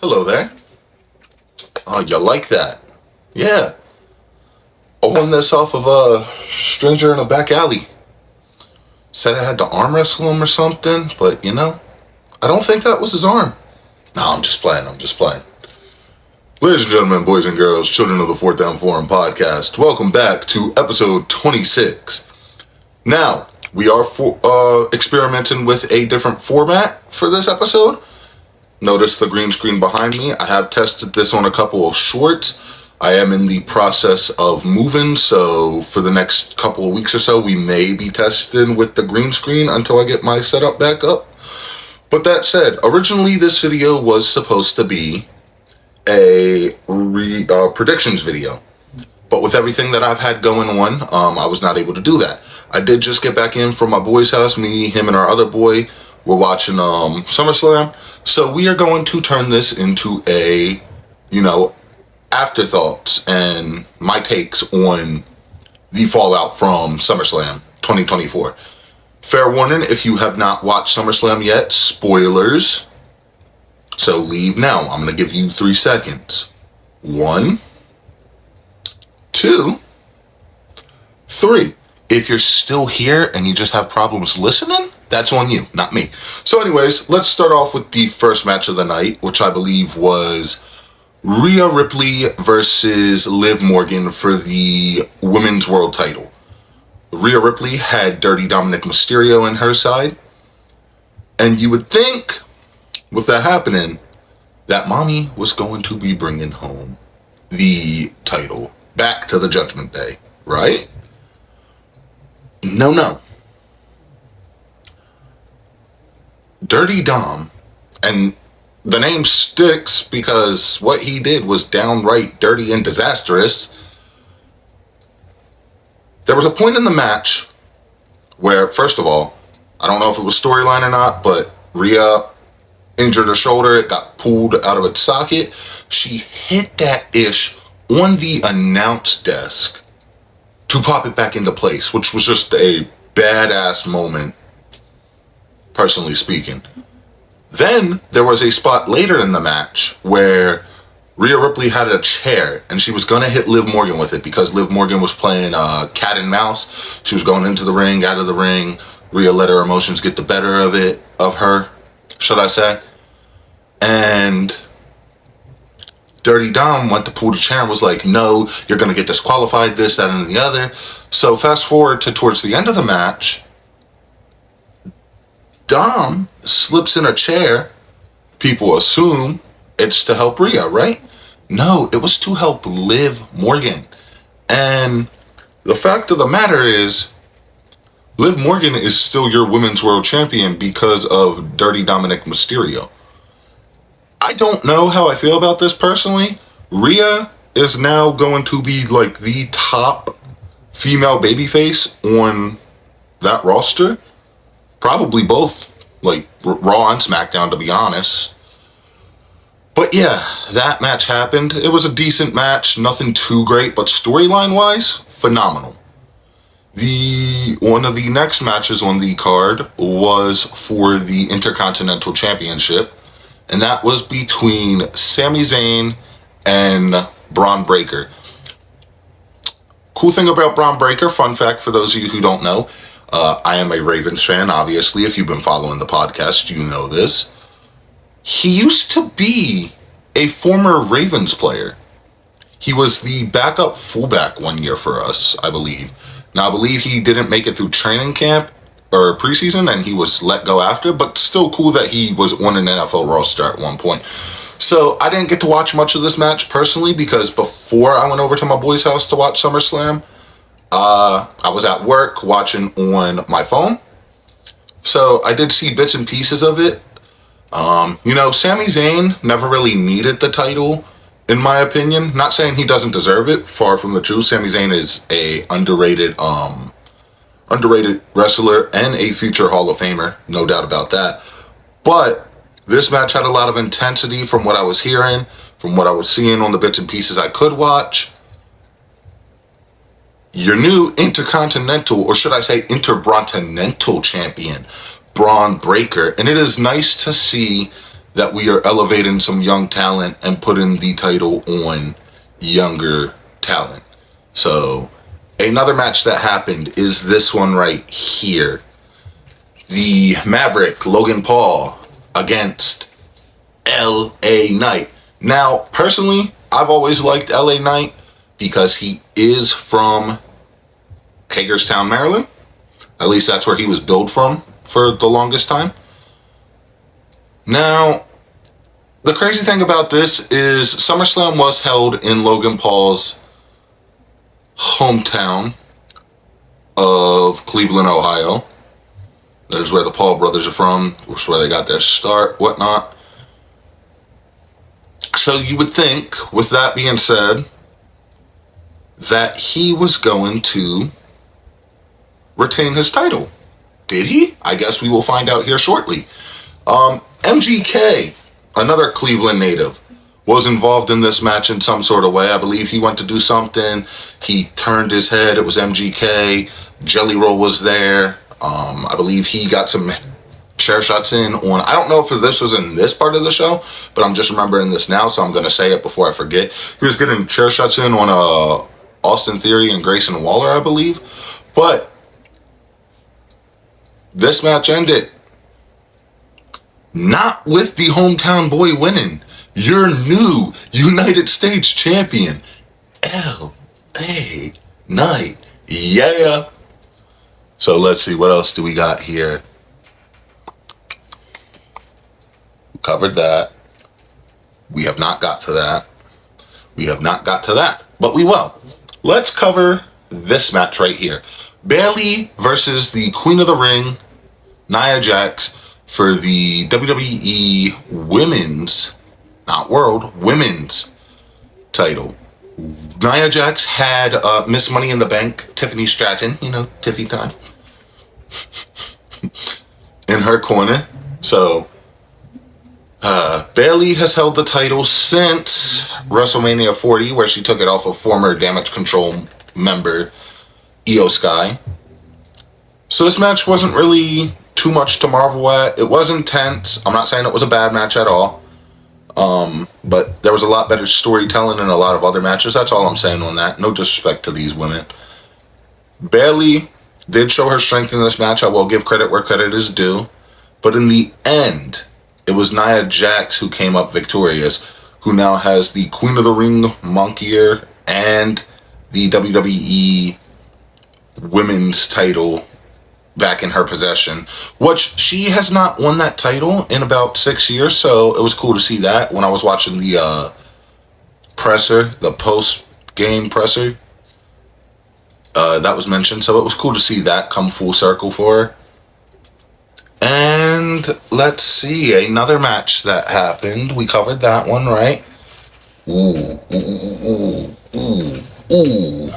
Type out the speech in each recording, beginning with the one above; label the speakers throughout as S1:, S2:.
S1: Hello there. Oh, you like that? Yeah. I won this off of a stranger in a back alley. Said I had to arm wrestle him or something, but I don't think that was his arm. No, I'm just playing. Ladies and gentlemen, boys and girls, children of the Fourth Down Forum podcast, welcome back to episode 26. Now, we are experimenting with a different format for this episode. Notice the green screen behind me. I have tested this on a couple of shorts. I am in the process of moving, so for the next couple of weeks or so, we may be testing with the green screen until I get my setup back up. But that said, originally this video was supposed to be a predictions video. But with everything that I've had going on, I was not able to do that. I did just get back in from my boy's house. Me, him, and our other boy were watching SummerSlam. So we are going to turn this into a, afterthoughts and my takes on the fallout from SummerSlam 2024. Fair warning, if you have not watched SummerSlam yet, spoilers. So leave now. I'm going to give you 3 seconds. 1, 2, 3. If you're still here and you just have problems listening, that's on you, not me. So anyways, let's start off with the first match of the night, which I believe was Rhea Ripley versus Liv Morgan for the Women's World title. Rhea Ripley had Dirty Dominic Mysterio in her side. And you would think, with that happening, that mommy was going to be bringing home the title back to the Judgment Day, right? No. Dirty Dom, and the name sticks because what he did was downright dirty and disastrous. There was a point in the match where, first of all, I don't know if it was storyline or not, but Rhea injured her shoulder. It got pulled out of its socket. She hit that ish on the announce desk to pop it back into place, which was just a badass moment, personally speaking. Then there was a spot later in the match where Rhea Ripley had a chair and she was going to hit Liv Morgan with it because Liv Morgan was playing cat and mouse. She was going into the ring, out of the ring. Rhea let her emotions get the better of her, should I say. And Dirty Dom went to pull the chair and was like, no, you're going to get disqualified, this, that, and the other. So fast forward to towards the end of the match, Dom slips in a chair. People assume it's to help Rhea, right? No, it was to help Liv Morgan. And the fact of the matter is, Liv Morgan is still your Women's World Champion because of Dirty Dominic Mysterio. I don't know how I feel about this personally. Rhea is now going to be like the top female babyface on that roster. Probably both, like Raw and SmackDown, to be honest. But yeah, that match happened. It was a decent match, nothing too great, but storyline-wise, phenomenal. One of the next matches on the card was for the Intercontinental Championship. And that was between Sami Zayn and Braun Breaker. Cool thing about Braun Breaker, fun fact for those of you who don't know, I am a Ravens fan, obviously. If you've been following the podcast, you know this. He used to be a former Ravens player. He was the backup fullback one year for us, I believe. Now, I believe he didn't make it through training camp or preseason, and he was let go after, but still cool that he was on an NFL roster at one point. So I didn't get to watch much of this match personally because before I went over to my boy's house to watch SummerSlam, I was at work watching on my phone. So I did see bits and pieces of it. Sami Zayn never really needed the title, in my opinion. Not saying he doesn't deserve it, far from the truth. Sami Zayn is a underrated wrestler and a future Hall of Famer, no doubt about that. But this match had a lot of intensity from what I was hearing, from what I was seeing on the bits and pieces I could watch. Your new Intercontinental, or should I say Interbrontinental champion, Braun Breaker. And it is nice to see that we are elevating some young talent and putting the title on younger talent. So another match that happened is this one right here. The Maverick, Logan Paul, against LA Knight. Now, personally, I've always liked LA Knight because he is from Hagerstown, Maryland. At least that's where he was billed from for the longest time. Now, the crazy thing about this is SummerSlam was held in Logan Paul's hometown of Cleveland, Ohio. That is where the Paul brothers are from. That's where they got their start, whatnot. So you would think, with that being said, that he was going to retain his title. Did he? I guess we will find out here shortly. MGK, another Cleveland native, was involved in this match in some sort of way. I believe he went to do something. He turned his head. It was MGK. Jelly Roll was there. I believe he got some chair shots in on, I don't know if this was in this part of the show, but I'm just remembering this now, so I'm going to say it before I forget. He was getting chair shots in on Austin Theory and Grayson Waller, I believe. But this match ended not with the hometown boy winning. Your new United States champion, LA Knight. Yeah. So let's see, what else do we got here? Covered that. We have not got to that. We have not got to that, but we will. Let's cover this match right here. Bayley versus the Queen of the Ring, Nia Jax, for the WWE Women's, not World, Women's title. Nia Jax had Miss Money in the Bank, Tiffany Stratton, you know, Tiffy time, in her corner. So Bayley has held the title since WrestleMania 40, where she took it off of former Damage Control member Io Sky. So this match wasn't really too much to marvel at. It was intense. I'm not saying it was a bad match at all. But there was a lot better storytelling in a lot of other matches. That's all I'm saying on that. No disrespect to these women. Bayley did show her strength in this match. I will give credit where credit is due. But in the end, it was Nia Jax who came up victorious, who now has the Queen of the Ring monkier and the WWE Women's title back in her possession, which she has not won that title in about 6 years, so it was cool to see that when I was watching the presser, the post-game presser. That was mentioned, so it was cool to see that come full circle for her. And let's see, another match that happened. We covered that one, right? Ooh, ooh, ooh, ooh, ooh,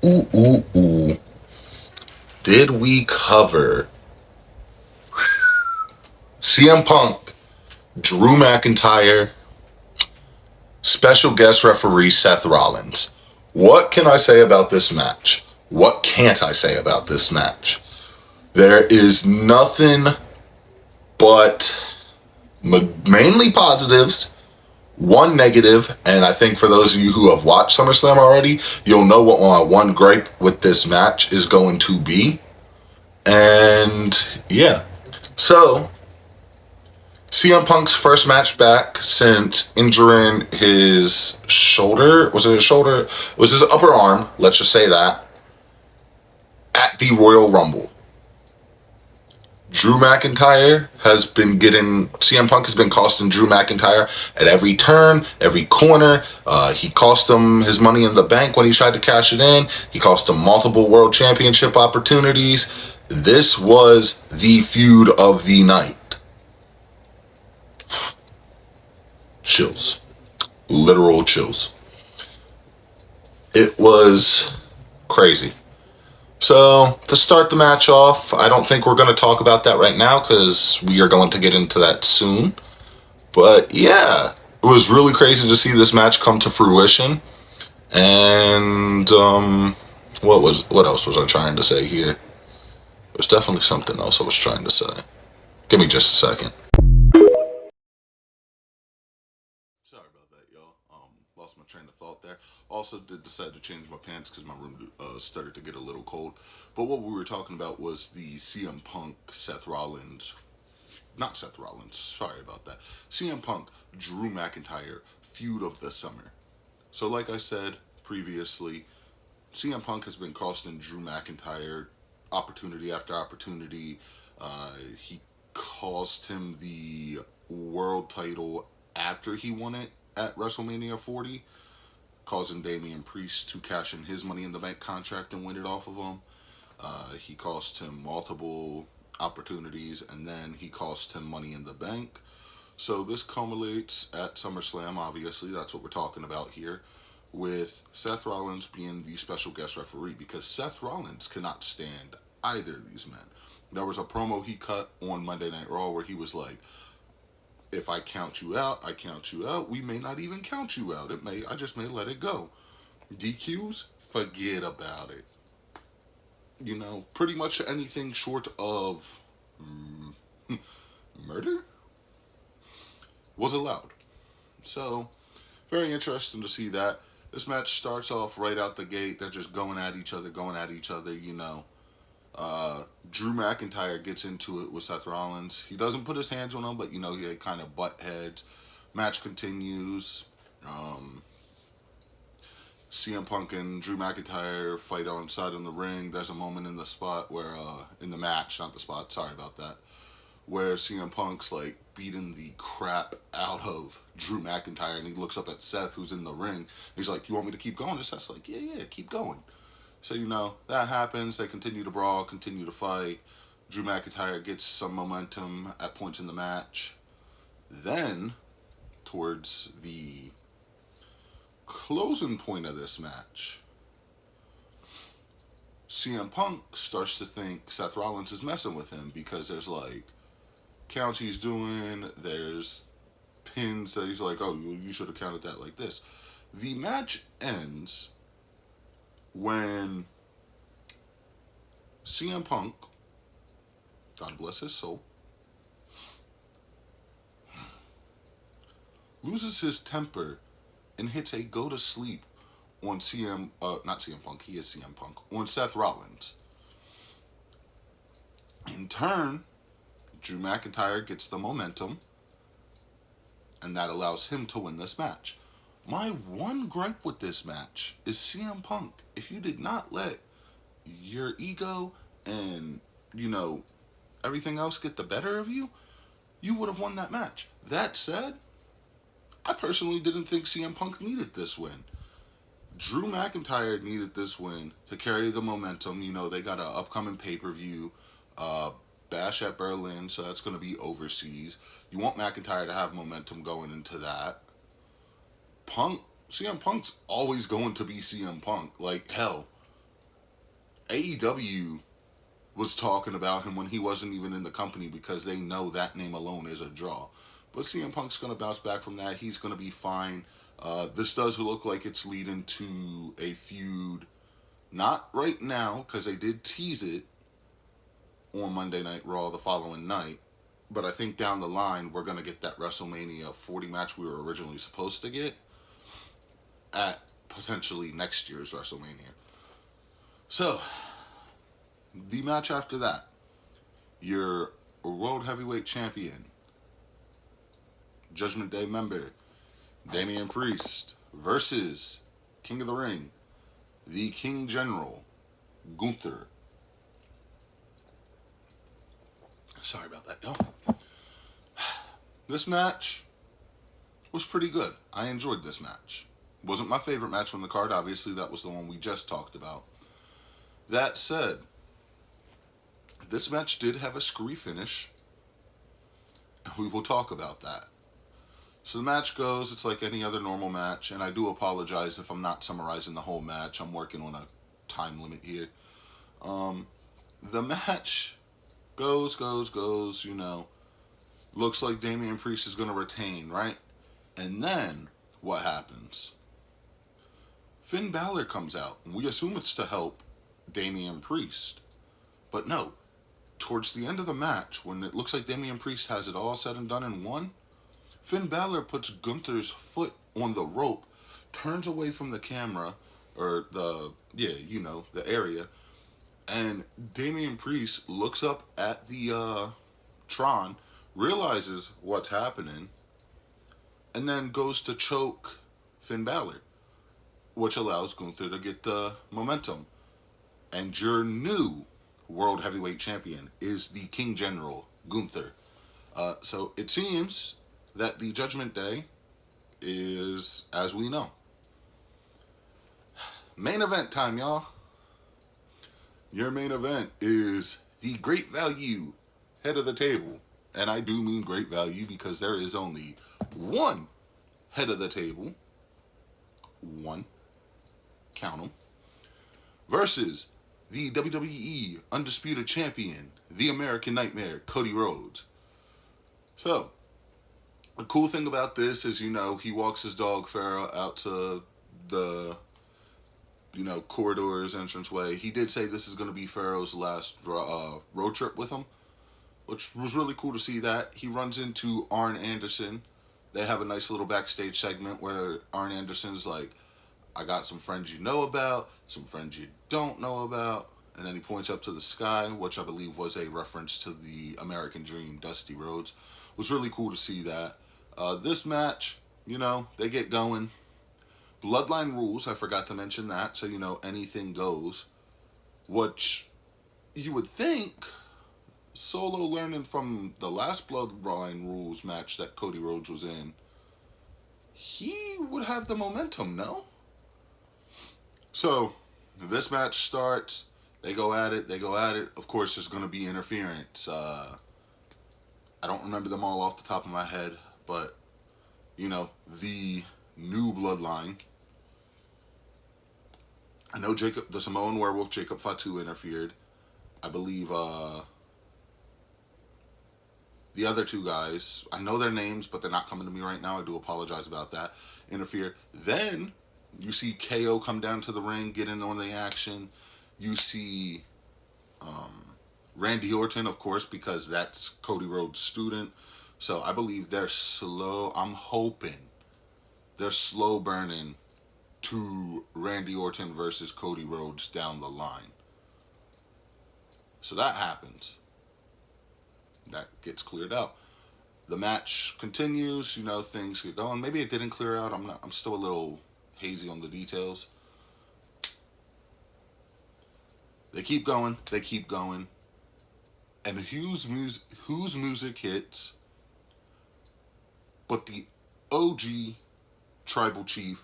S1: ooh, ooh, ooh. Did we cover CM Punk, Drew McIntyre, special guest referee Seth Rollins? What can I say about this match? What can't I say about this match? There is nothing but mainly positives, one negative, and I think for those of you who have watched SummerSlam already, you'll know what my one gripe with this match is going to be. And yeah, so CM Punk's first match back since injuring his shoulder. Was it his shoulder? It was his upper arm, let's just say that, at the Royal Rumble. Drew McIntyre has been getting, CM Punk has been costing Drew McIntyre at every turn, every corner. He cost him his Money in the Bank when he tried to cash it in. He cost him multiple world championship opportunities. This was the feud of the night. Chills. Literal chills. It was crazy. So, to start the match off, I don't think we're going to talk about that right now because we are going to get into that soon. But yeah, it was really crazy to see this match come to fruition. And what else was I trying to say here? There's definitely something else I was trying to say. Give me just a second. there. Also did decide to change my pants because my room started to get a little cold. But what we were talking about was the CM Punk, sorry about that. CM Punk, Drew McIntyre feud of the summer. So like I said previously, CM Punk has been costing Drew McIntyre opportunity after opportunity. He cost him the world title after he won it at WrestleMania 40, causing Damian Priest to cash in his Money in the Bank contract and win it off of him. He cost him multiple opportunities, and then he cost him Money in the Bank. So this culminates at SummerSlam, obviously, that's what we're talking about here, with Seth Rollins being the special guest referee, because Seth Rollins cannot stand either of these men. There was a promo he cut on Monday Night Raw where he was like, if I count you out, I count you out. We may not even count you out. I just may let it go. DQs, forget about it. You know, pretty much anything short of murder was allowed. So, very interesting to see that. This match starts off right out the gate. They're just going at each other, you know. Drew McIntyre gets into it with Seth Rollins. He doesn't put his hands on him, but, you know, he kind of butt heads. Match continues. CM Punk and Drew McIntyre fight on side in the ring. There's a moment in the spot where, in the match, not the spot, sorry about that, where CM Punk's like beating the crap out of Drew McIntyre, and he looks up at Seth, who's in the ring. He's like, you want me to keep going? And Seth's like, yeah, keep going. So, you know, that happens. They continue to brawl, continue to fight. Drew McIntyre gets some momentum at points in the match. Then, towards the closing point of this match, CM Punk starts to think Seth Rollins is messing with him, because there's like counts he's doing, there's pins that he's like, oh, you should have counted that like this. The match ends when CM Punk, God bless his soul, loses his temper and hits a go to sleep on not CM Punk, he is CM Punk, on Seth Rollins. In turn, Drew McIntyre gets the momentum, and that allows him to win this match. My one gripe with this match is CM Punk. If you did not let your ego and, you know, everything else get the better of you, you would have won that match. That said, I personally didn't think CM Punk needed this win. Drew McIntyre needed this win to carry the momentum. You know, they got an upcoming pay-per-view, Bash at Berlin, so that's going to be overseas. You want McIntyre to have momentum going into that. CM Punk's always going to be CM Punk. Like, hell, AEW was talking about him when he wasn't even in the company, because they know that name alone is a draw. But CM Punk's going to bounce back from that. He's going to be fine. This does look like it's leading to a feud. Not right now, because they did tease it on Monday Night Raw the following night. But I think down the line, we're going to get that WrestleMania 40 match we were originally supposed to get at potentially next year's WrestleMania. So, the match after that, your World Heavyweight Champion, Judgment Day member, Damian Priest, versus King of the Ring, the King General, Gunther. Sorry about that, y'all. This match was pretty good. I enjoyed this match. Wasn't my favorite match on the card. Obviously, that was the one we just talked about. That said, this match did have a screwy finish. We will talk about that. So the match goes, it's like any other normal match, and I do apologize if I'm not summarizing the whole match. I'm working on a time limit here. The match goes, you know. Looks like Damian Priest is going to retain, right? And then, what happens? Finn Balor comes out, and we assume it's to help Damian Priest. But no, towards the end of the match, when it looks like Damian Priest has it all said and done and won, Finn Balor puts Gunther's foot on the rope turns away from the camera, or the area, and Damian Priest looks up at the Tron, realizes what's happening, and then goes to choke Finn Balor, which allows Gunther to get the momentum. And your new World Heavyweight Champion is the King General, Gunther. So it seems that the Judgment Day is as we know. Main event time, y'all. Your main event is the Great Value head of the table. And I do mean great value because there is only one head of the table. One. Count them. Versus the WWE Undisputed Champion, the American Nightmare, Cody Rhodes. So, the cool thing about this is, he walks his dog Pharaoh out to the, corridors, entranceway. He did say this is going to be Pharaoh's last road trip with him, which was really cool to see that. He runs into Arn Anderson. They have a nice little backstage segment where Arn Anderson's like, I got some friends you know about, some friends you don't know about. And then he points up to the sky, which I believe was a reference to the American Dream, Dusty Rhodes. It was really cool to see that. This match, they get going. Bloodline rules, I forgot to mention that. So, anything goes. Which you would think, Solo learning from the last Bloodline rules match that Cody Rhodes was in, he would have the momentum, no? So, this match starts. They go at it. Of course, there's going to be interference. I don't remember them all off the top of my head, but, the new Bloodline. I know the Samoan Werewolf, Jacob Fatu, interfered. I believe the other two guys, I know their names, but they're not coming to me right now. I do apologize about that. Interfere. Then you see KO come down to the ring, get in on the action. You see Randy Orton, of course, because that's Cody Rhodes' student. So I believe they're slow. I'm hoping they're slow burning to Randy Orton versus Cody Rhodes down the line. So that happens. That gets cleared out. The match continues. Things get going. Maybe it didn't clear out. I'm still a little hazy on the details. They keep going. And whose music hits but the OG tribal chief,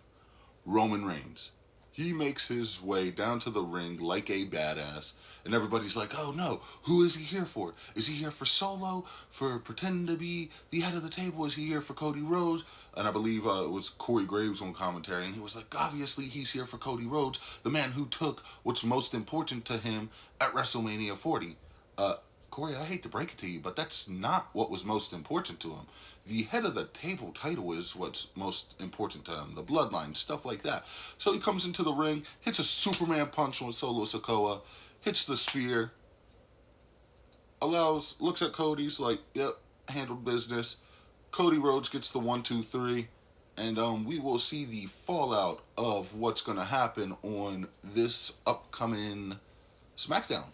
S1: Roman Reigns. He makes his way down to the ring like a badass, and everybody's like, oh no, who is he here for? Is he here for Solo? For pretending to be the head of the table? Is he here for Cody Rhodes? And I believe it was Corey Graves on commentary, and he was like, obviously he's here for Cody Rhodes, the man who took what's most important to him at WrestleMania 40. Corey, I hate to break it to you, but that's not what was most important to him. The head of the table title is what's most important to him. The bloodline, stuff like that. So he comes into the ring, hits a Superman punch on Solo Sikoa, hits the spear, looks at Cody's like, yep, handled business. Cody Rhodes gets the 1, 2, 3, and we will see the fallout of what's going to happen on this upcoming SmackDown.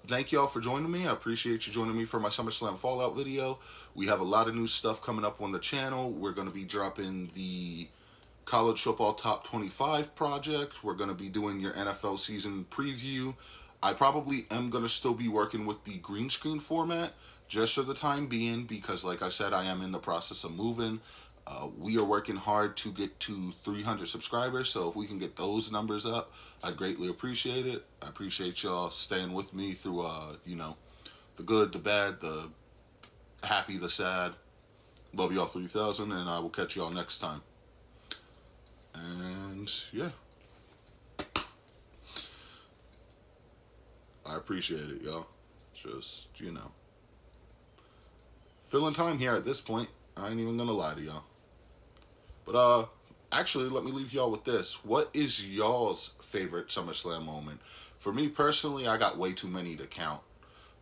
S1: Thank y'all for joining me. I appreciate you joining me for my SummerSlam Fallout video. We have a lot of new stuff coming up on the channel. We're going to be dropping the College Football Top 25 project. We're going to be doing your NFL season preview. I probably am going to still be working with the green screen format just for the time being because, like I said, I am in the process of moving. We are working hard to get to 300 subscribers, so if we can get those numbers up, I'd greatly appreciate it. I appreciate y'all staying with me through, the good, the bad, the happy, the sad. Love y'all 3,000, and I will catch y'all next time. And, yeah. I appreciate it, y'all. Just, filling time here at this point. I ain't even gonna lie to y'all. But, actually, let me leave y'all with this. What is y'all's favorite SummerSlam moment? For me, personally, I got way too many to count.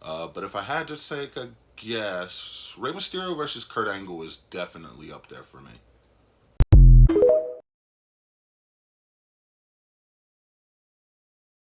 S1: But if I had to take a guess, Rey Mysterio versus Kurt Angle is definitely up there for me.